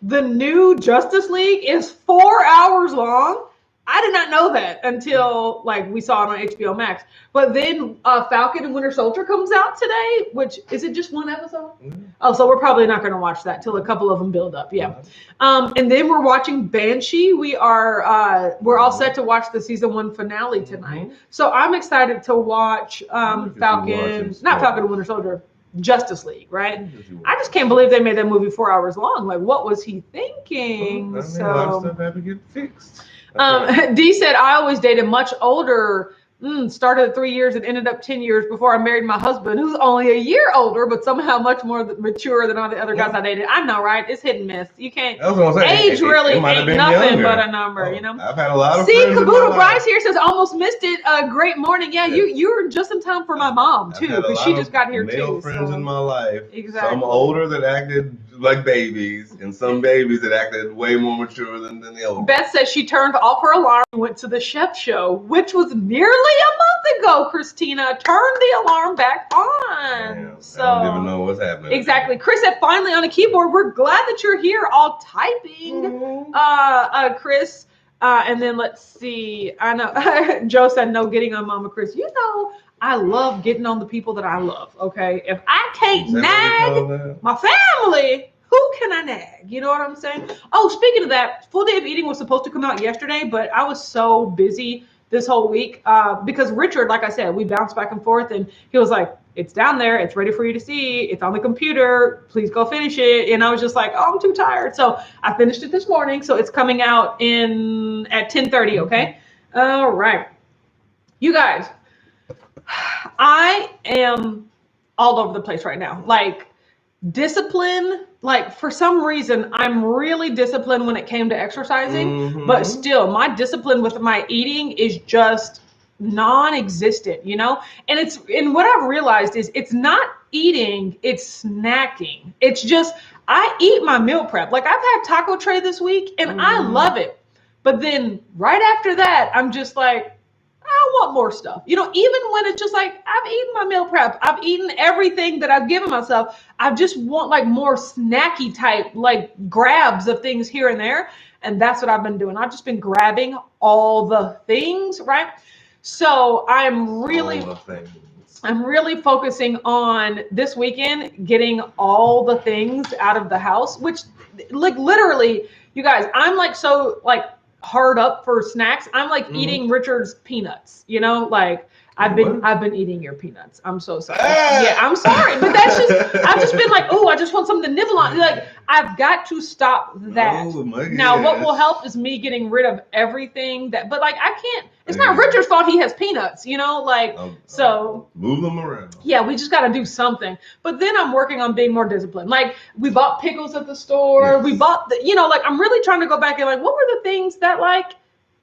[SPEAKER 1] the new Justice League is 4 hours long? I did not know that until we saw it on HBO Max. But then Falcon and Winter Soldier comes out today, which is it just one episode? Mm-hmm. Oh, so we're probably not going to watch that till a couple of them build up. Yeah. And then we're watching Banshee. We're all set to watch the season 1 finale tonight. Mm-hmm. So I'm excited to watch Falcon and Winter Soldier. Justice League, right? I just can't believe they made that movie 4 hours long. Like, what was he thinking?
[SPEAKER 2] A lot of stuff had to get fixed.
[SPEAKER 1] Dee said, I always dated much older Started at 3 years and ended up 10 years before I married my husband, who's only a year older, but somehow much more mature than all the other guys I dated. I know, right? It's hit and miss. You can't.
[SPEAKER 2] I was gonna say,
[SPEAKER 1] age really
[SPEAKER 2] it might have
[SPEAKER 1] ain't
[SPEAKER 2] been
[SPEAKER 1] nothing
[SPEAKER 2] younger.
[SPEAKER 1] but a number, you know.
[SPEAKER 2] I've had a lot of
[SPEAKER 1] See,
[SPEAKER 2] friends.
[SPEAKER 1] Caboodle Bryce here says almost missed it. Great morning. Yeah, you were just in time for my mom too, because she just got here
[SPEAKER 2] male
[SPEAKER 1] too.
[SPEAKER 2] friends in my life.
[SPEAKER 1] Exactly.
[SPEAKER 2] Some older that acted like babies, and some babies that acted way more mature than the older.
[SPEAKER 1] Beth says she turned off her alarm and went to the chef show, which was nearly a month ago. Christina, turn the alarm back on.
[SPEAKER 2] Damn,
[SPEAKER 1] so
[SPEAKER 2] I don't even know what's happening.
[SPEAKER 1] Exactly. Chris said finally on a keyboard. We're glad that you're here, all typing. Chris. And then let's see. I know Joe said no getting on Mama Chris. You know, I love getting on the people that I love. Okay, if I can't nag my family, who can I nag? You know what I'm saying? Oh, speaking of that, Full Day of Eating was supposed to come out yesterday, but I was so busy this whole week because Richard, like I said, we bounced back and forth, and he was like, it's down there, it's ready for you to see, it's on the computer, please go finish it. And I was just like, oh, I'm too tired. So I finished it this morning, so it's coming out at 10:30. Okay. All right, you guys, I am all over the place right now. Like, discipline, like for some reason I'm really disciplined when it came to exercising, but still my discipline with my eating is just non-existent, you know. And what I've realized is it's not eating, it's snacking. It's just, I eat my meal prep. Like, I've had taco tray this week and I love it, but then right after that I'm just like, I want more stuff. You know, even when it's just like, I've eaten my meal prep, I've eaten everything that I've given myself, I just want like more snacky type, like grabs of things here and there. And that's what I've been doing. I've just been grabbing all the things, right? So I'm really focusing on this weekend, getting all the things out of the house, which like literally, you guys, I'm like, so like hard up for snacks. I'm like eating Richard's peanuts, you know, like I've been eating your peanuts. I'm so sorry. Yeah, I'm sorry, but that's just, I've just been like, oh, I just want something to nibble on. Like, I've got to stop that. Now, what will help is me getting rid of everything that, but like, I can't, it's not Richard's fault he has peanuts, you know, like, so.
[SPEAKER 2] Move them around.
[SPEAKER 1] Yeah, we just got to do something. But then I'm working on being more disciplined. Like, we bought pickles at the store. Yes. We bought, you know, like, I'm really trying to go back and like, what were the things that like,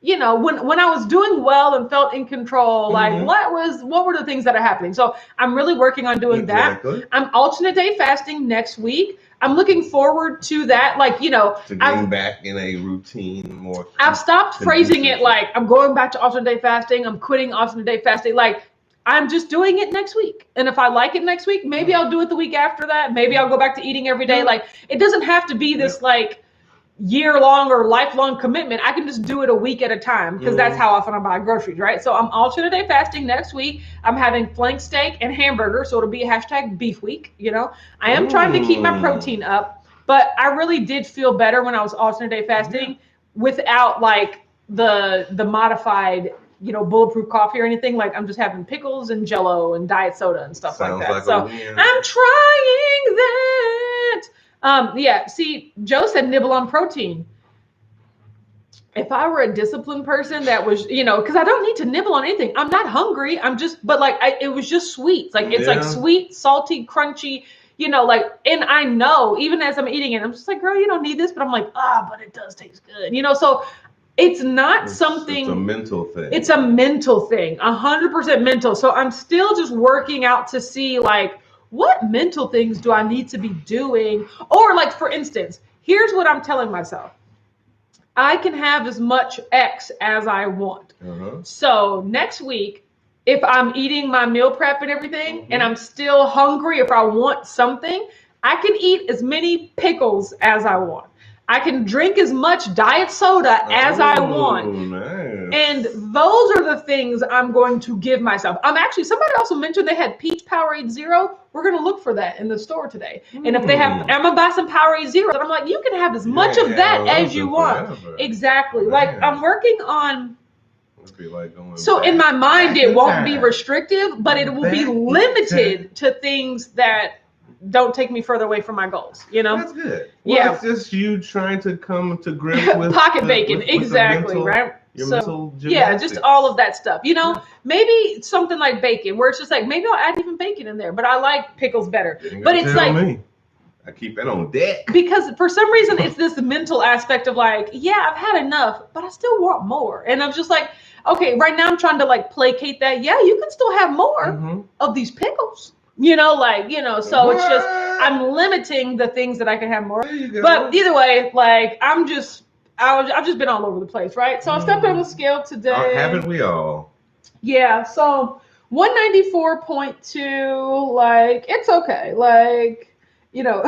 [SPEAKER 1] you know, when I was doing well and felt in control, like what were the things that are happening? So I'm really working on doing that. I'm alternate day fasting next week. I'm looking forward to that. Like, you know,
[SPEAKER 2] to getting back in a routine more.
[SPEAKER 1] I've stopped phrasing it like I'm going back to alternate day fasting. I'm quitting alternate day fasting. Like, I'm just doing it next week. And if I like it next week, maybe I'll do it the week after that. Maybe I'll go back to eating every day. Like, it doesn't have to be this like year-long or lifelong commitment. I can just do it a week at a time because that's how often I buy groceries, right? So I'm alternate day fasting next week. I'm having flank steak and hamburger, so it'll be a hashtag beef week, you know. I am trying to keep my protein up, but I really did feel better when I was alternate day fasting without like the modified, you know, bulletproof coffee or anything. Like, I'm just having pickles and Jello and diet soda and stuff like that. So I'm trying that. Yeah, see, Joe said nibble on protein. If I were a disciplined person that was, you know, because I don't need to nibble on anything. I'm not hungry. I'm just, but like, it was just sweet. Like, it's like sweet, salty, crunchy, you know, like, and I know even as I'm eating it, I'm just like, girl, you don't need this. But I'm like, but it does taste good, you know? So it's not something.
[SPEAKER 2] It's a mental thing.
[SPEAKER 1] It's a mental thing, 100% mental. So I'm still just working out to see like, what mental things do I need to be doing? Or like, for instance, here's what I'm telling myself. I can have as much X as I want. So next week, if I'm eating my meal prep and everything, and I'm still hungry, if I want something, I can eat as many pickles as I want. I can drink as much diet soda as I want. Nice. And those are the things I'm going to give myself. Somebody also mentioned they had peach Powerade Zero. We're going to look for that in the store today. And if they have, I'm going to buy some Powerade Zero. And I'm like, you can have as much of that as you want. Exactly. Like, I'm working on. So in my mind, it won't be restrictive, but it will be limited to things that don't take me further away from my goals, you know?
[SPEAKER 2] That's good. Well, it's just you trying to come to grips with
[SPEAKER 1] pocket bacon. Exactly, right?
[SPEAKER 2] Your
[SPEAKER 1] So
[SPEAKER 2] mental
[SPEAKER 1] yeah, just
[SPEAKER 2] gymnastics.
[SPEAKER 1] all of that stuff. You know, maybe something like bacon, where it's just like maybe I'll add even bacon in there, but I like pickles better. But it's
[SPEAKER 2] Tell
[SPEAKER 1] like
[SPEAKER 2] me. I keep it on deck.
[SPEAKER 1] because for some reason it's this mental aspect of like, yeah, I've had enough, but I still want more. And I'm just like, okay, right now I'm trying to like placate that. Yeah, you can still have more of these pickles. You know, like, you know, so it's just I'm limiting the things that I can have more. But either way, like I've just been all over the place, right? So I stepped on the scale today.
[SPEAKER 2] Haven't we all?
[SPEAKER 1] Yeah, so 194.2, like it's okay. Like, you know,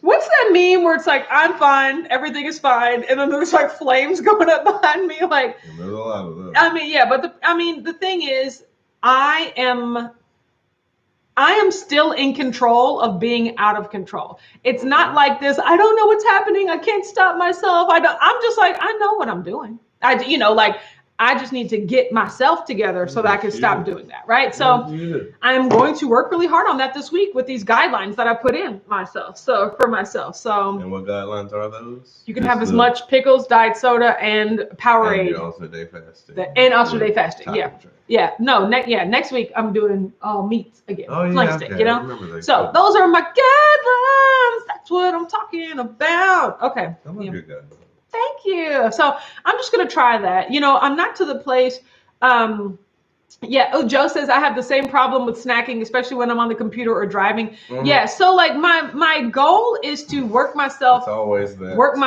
[SPEAKER 1] what's that meme where it's like, I'm fine, everything is fine, and then there's like flames going up behind me? Like,
[SPEAKER 2] there's a lot of those.
[SPEAKER 1] I mean, yeah, but the thing is, I am still in control of being out of control. It's not like this, I don't know what's happening, I can't stop myself. I'm just like, I know what I'm doing. I just need to get myself together so that I can stop doing that, right? So I'm going to work really hard on that this week with these guidelines that I put in myself. So for myself. So
[SPEAKER 2] and what guidelines are those?
[SPEAKER 1] You can have as much pickles, diet soda, and Powerade.
[SPEAKER 2] And alternate day fasting.
[SPEAKER 1] And alternate day fasting. Yeah. Yeah. No. Next week I'm doing all meats again.
[SPEAKER 2] Oh yeah.
[SPEAKER 1] Flank stick, you know. So those are my guidelines. That's what I'm talking about. Okay.
[SPEAKER 2] Good guys.
[SPEAKER 1] Thank you. So I'm just going to try that. You know, I'm not to the place. Joe says I have the same problem with snacking, especially when I'm on the computer or driving. Yeah. So like my goal is to work my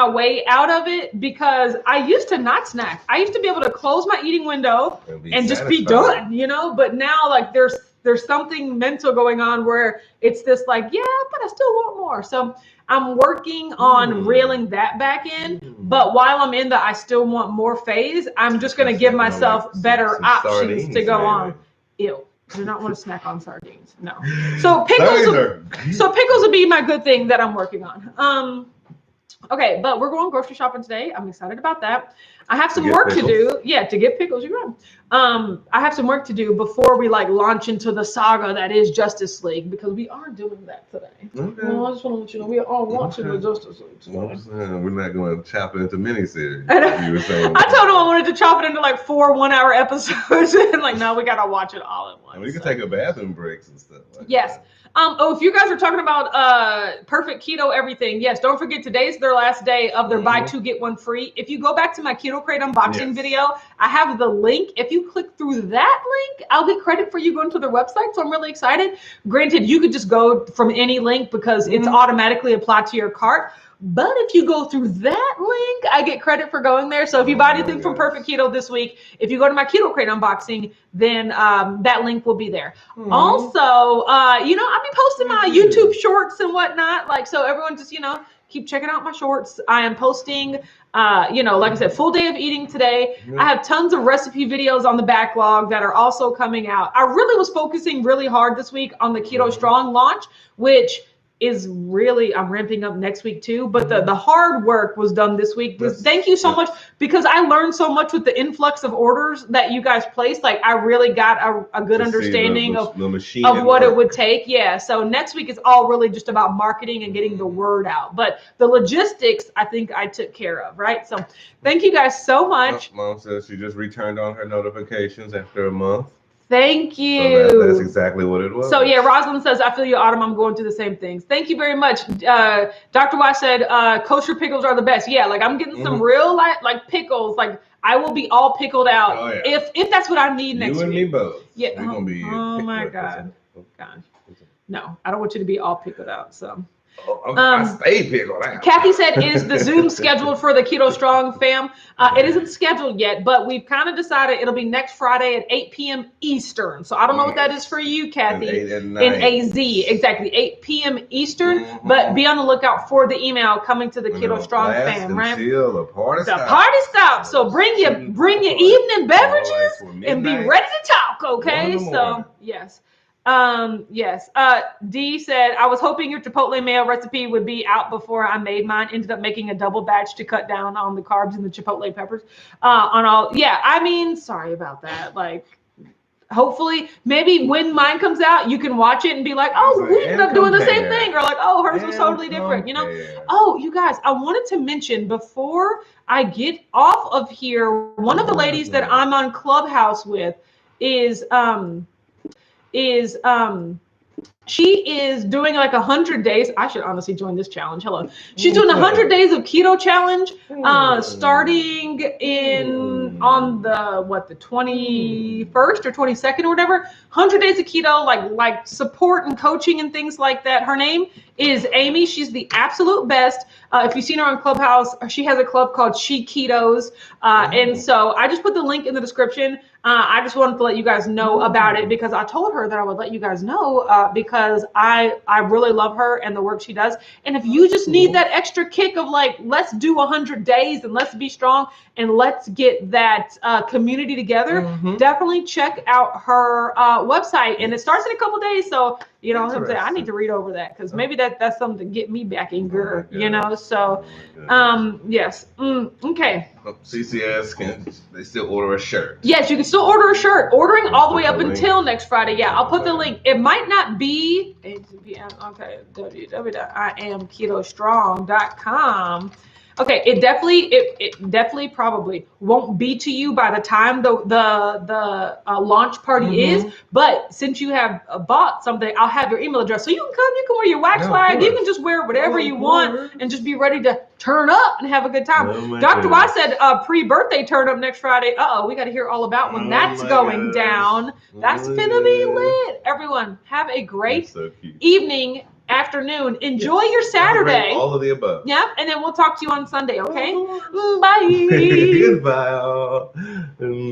[SPEAKER 1] way out of it, because I used to not snack. I used to be able to close my eating window and just be done, you know, but now like there's something mental going on where it's this like, yeah, but I still want more. So I'm working on reeling that back in, but while I'm in the I still want more phase, I'm just going to give myself better options to go on. Ew. I do not want to snack on sardines. No. So pickles would be my good thing that I'm working on. Okay, but we're going grocery shopping today. I'm excited about that. I have some work to do. Yeah, to get pickles, you're right. I have some work to do before we like launch into the saga that is Justice League, because we are doing that today. Okay. Well, I just want to let you know we are watching the Justice League today.
[SPEAKER 2] We're not going to chop it into miniseries.
[SPEAKER 1] You were saying. I told him I wanted to chop it into like 4 1-hour episodes, and like, no, we gotta watch it all at once.
[SPEAKER 2] We can take a bathroom breaks and stuff.
[SPEAKER 1] Yes. If you guys are talking about perfect keto everything, yes, don't forget today's their last day of their buy 2 get 1 free. If you go back to my Keto Crate unboxing video, I have the link. If you click through that link, I'll get credit for you going to their website. So I'm really excited. Granted, you could just go from any link because it's automatically applied to your cart. But if you go through that link, I get credit for going there. So if you buy anything from Perfect Keto this week, if you go to my Keto Crate unboxing, then that link will be there. Also, I'll be posting my YouTube shorts and whatnot. Like, so everyone just, keep checking out my shorts. I am posting, like I said, full day of eating today. I have tons of recipe videos on the backlog that are also coming out. I really was focusing really hard this week on the Keto Strong launch, which is really, I'm ramping up next week too, but the hard work was done this week. Thank you so much, because I learned so much with the influx of orders that you guys placed. Like, I really got a good understanding of what it would take. Yeah. So next week is all really just about marketing and getting the word out, but the logistics, I think I took care of. Right. So thank you guys so much.
[SPEAKER 2] Mom says she just returned on her notifications after a month.
[SPEAKER 1] Thank you.
[SPEAKER 2] So that's exactly what it was.
[SPEAKER 1] So yeah, Rosalind says, I feel you, Autumn. I'm going through the same things. Thank you very much. Dr. Y said, kosher pickles are the best. Yeah, like I'm getting some real like pickles. Like I will be all pickled out if that's what I need next week. You and
[SPEAKER 2] me both.
[SPEAKER 1] Yeah.
[SPEAKER 2] We're gonna be.
[SPEAKER 1] Oh my God. Gosh. No, I don't want you to be all pickled out. So.
[SPEAKER 2] I stay pickled out.
[SPEAKER 1] Kathy said, is the Zoom scheduled for the Keto Strong fam? It isn't scheduled yet, but we've kind of decided it'll be next Friday at 8 p.m. Eastern. So I don't know what that is for you, Kathy. In AZ, exactly, 8 p.m. Eastern. But be on the lookout for the email coming to the Keto Strong fam, right?
[SPEAKER 2] Until the party
[SPEAKER 1] stops. So bring your evening beverages and be ready to talk, okay? So yes. Yes. D said, I was hoping your Chipotle mayo recipe would be out before I made mine. Ended up making a double batch to cut down on the carbs and the Chipotle peppers. I mean, sorry about that. Like, hopefully, maybe when mine comes out, you can watch it and be like, oh, we ended up doing the same thing. Or like, oh, hers was totally different, you know? Oh, you guys, I wanted to mention before I get off of here, one of the ladies that I'm on Clubhouse with is she is doing like 100 days. I should honestly join this challenge. Hello. She's doing 100 days of keto challenge, starting on the 21st or 22nd or whatever. 100 days of keto, like support and coaching and things like that. Her name is Amy. She's the absolute best. If you've seen her on Clubhouse, she has a club called She Ketos. And so I just put the link in the description. I just wanted to let you guys know about it because I told her that I would let you guys know because I really love her and the work she does. And if you just need that extra kick of like, let's do 100 days and let's be strong and let's get that community together, definitely check out her website. And it starts in a couple days. So, you know, I need to read over that because maybe that's something to get me back in gear, you know? So, yes. Okay.
[SPEAKER 2] CCS, they still order a shirt.
[SPEAKER 1] Yes, you can still order a shirt. Ordering all the way up until next Friday. Yeah, I'll put the link. It might not be, okay, www.ikemketostrong.com. Okay, it definitely probably won't be to you by the time the launch party is. But since you have bought something, I'll have your email address, so you can come. You can wear your wax flag. You can just wear whatever you want and just be ready to turn up and have a good time. Dr. Y said pre-birthday turn up next Friday. We got to hear all about when that's going down. That's gonna be lit. Everyone, have a great evening. Afternoon. Enjoy your Saturday.
[SPEAKER 2] All of the above.
[SPEAKER 1] Yeah, and then we'll talk to you on Sunday, okay? Bye.
[SPEAKER 2] Goodbye.